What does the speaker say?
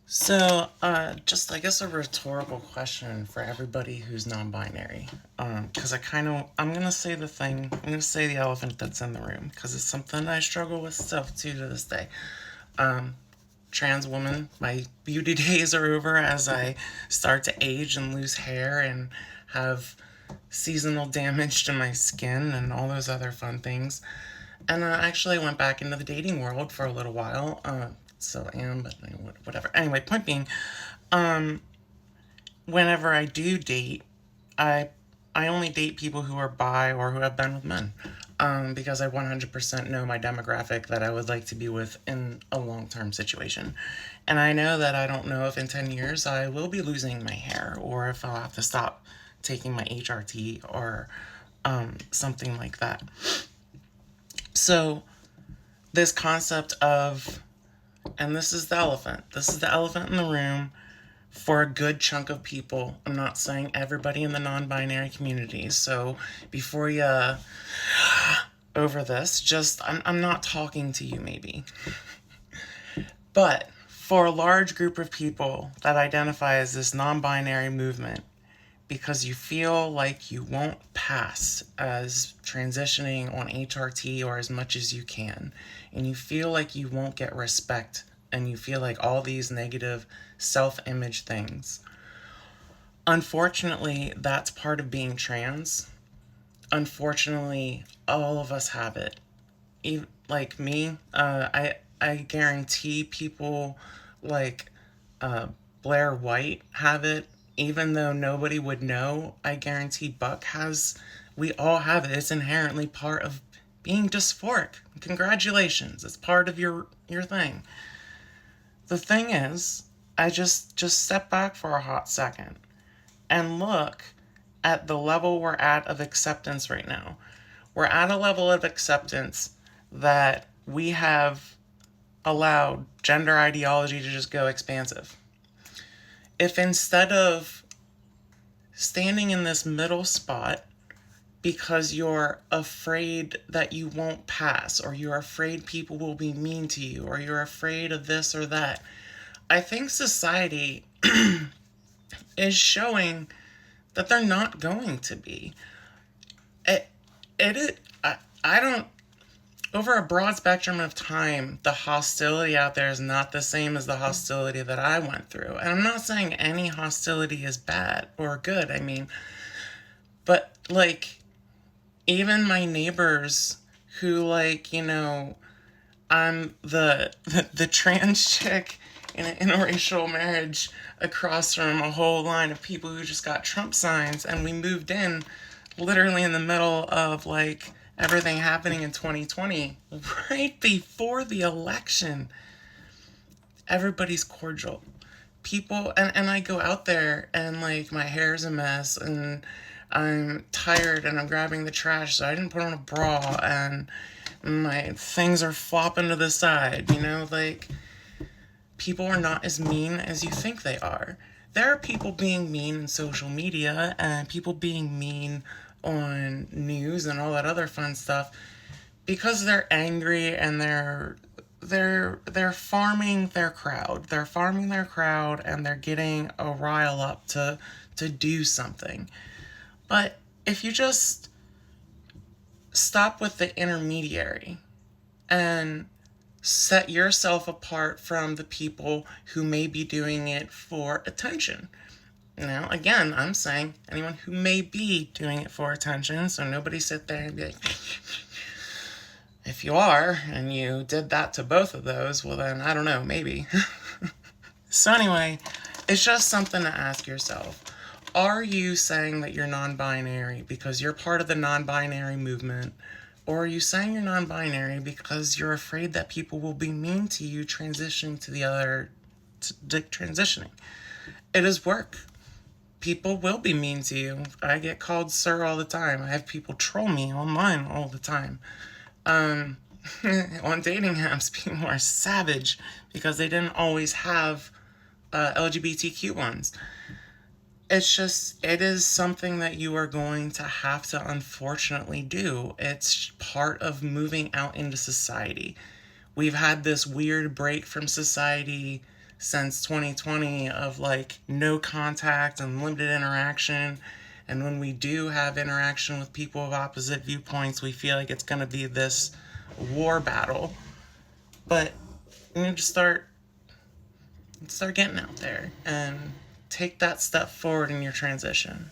Just I guess a rhetorical question for everybody who's non-binary. Because I'm gonna say I'm gonna say the elephant that's in the room, because it's something I struggle with stuff too to this day. Um, Trans woman, my beauty days are over as I start to age and lose hair and have seasonal damage to my skin and all those other fun things. And actually, I went back into the dating world for a little while. Still am, but whatever. Anyway, point being, um, whenever I do date, I I only date people who are bi or who have been with men, because I 100% know my demographic that I would like to be with in a long term situation, and I know that I don't know if in 10 years I will be losing my hair or if I'll have to stop taking my HRT or something like that. So this concept of, and this is the elephant. This is the elephant in the room for a good chunk of people. I'm not saying everybody in the non-binary community. So before you over this, just I'm not talking to you maybe. But for a large group of people that identify as this non-binary movement, because you feel like you won't pass as transitioning on HRT or as much as you can, and you feel like you won't get respect, and you feel like all these negative self-image things. Unfortunately, that's part of being trans. Unfortunately, all of us have it. Even, like me, I guarantee people like Blair White have it. Even though nobody would know, I guarantee Buck has. We all have it. It's inherently part of being dysphoric. Congratulations, it's part of your thing. The thing is, I just step back for a hot second and look at the level we're at of acceptance right now. We're at a level of acceptance that we have allowed gender ideology to just go expansive. If instead of standing in this middle spot because you're afraid that you won't pass, or you're afraid people will be mean to you, or you're afraid of this or that, I think society is showing that they're not going to be. It, I don't, over a broad spectrum of time, the hostility out there is not the same as the hostility that I went through. And I'm not saying any hostility is bad or good. I mean, but like, even my neighbors who, like, I'm the trans chick in an interracial marriage across from a whole line of people who just got Trump signs, and we moved in literally in the middle of like everything happening in 2020, right before the election. Everybody's cordial. People, and I go out there and like my hair's a mess and I'm tired and I'm grabbing the trash, so I didn't put on a bra and my things are flopping to the side, like, people are not as mean as you think they are. There are people being mean in social media and people being mean on news and all that other fun stuff because they're angry and they're farming their crowd. They're farming their crowd and they're getting a rile up to do something. But if you just stop with the intermediary and set yourself apart from the people who may be doing it for attention. Now, again, I'm saying anyone who may be doing it for attention, so nobody sit there and be like, if you are, and you did that to both of those, well then, I don't know, maybe. So anyway, it's just something to ask yourself. Are you saying that you're non-binary because you're part of the non-binary movement? Or are you saying you're non-binary because you're afraid that people will be mean to you transitioning to the other, transitioning? It is work. People will be mean to you. I get called sir all the time. I have people troll me online all the time. On dating apps, people are savage because they didn't always have LGBTQ ones. It is something that you are going to have to unfortunately do. It's part of moving out into society. We've had this weird break from society since 2020 of like no contact and limited interaction. And when we do have interaction with people of opposite viewpoints, we feel like it's going to be this war battle. But you need to start getting out there and take that step forward in your transition.